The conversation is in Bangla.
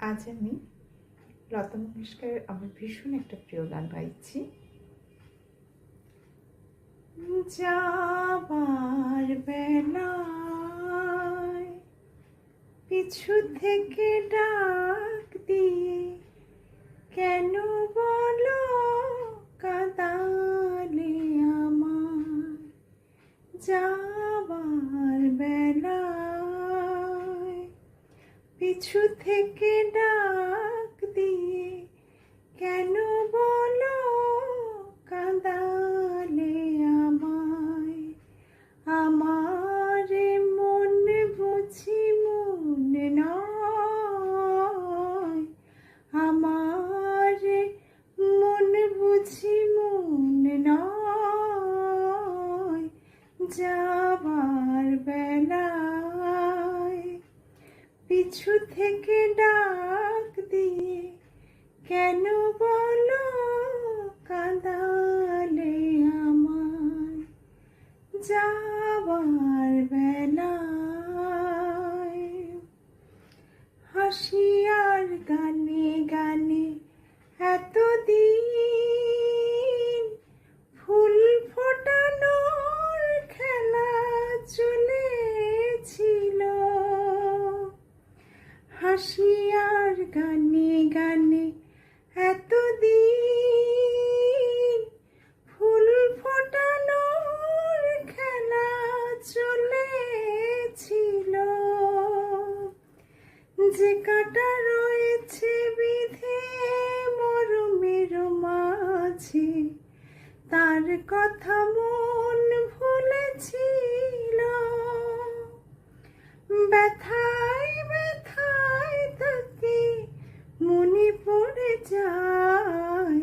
আজ আমি লতা মঙ্গেশকরের আমার ভীষণ একটা প্রিয় গান গাইছি। যাবার বেলায় পিছু থেকে ডাক দিয়ে কেন বলো কাঁদালে আমার। যাবার বেলায় পিছু থেকে ডাক দিয়ে কেন বলো কাঁদালে আমায়। আমার মন বুঝি মন নয়, আমার মন বুঝি মন নয়। যাবার বেলায় পিছু থেকে ডাক দিয়ে কেন বলো কাঁদালে আমায়। যাবার বেলায় হাসি আর গানে গানে এতদিন ফুল ফোটানোর খেলা চলেছিল। হাসি আর গানে গানে এতদিন ফুল ফোটানোর খেলা চলেছিল। যে কাঁটা রয়েছে বিধে মরমের মাঝে, তার কথা মন ভুলেছিল। ব্যথায় ব্যথায় তাকে মনে পড়ে যায়।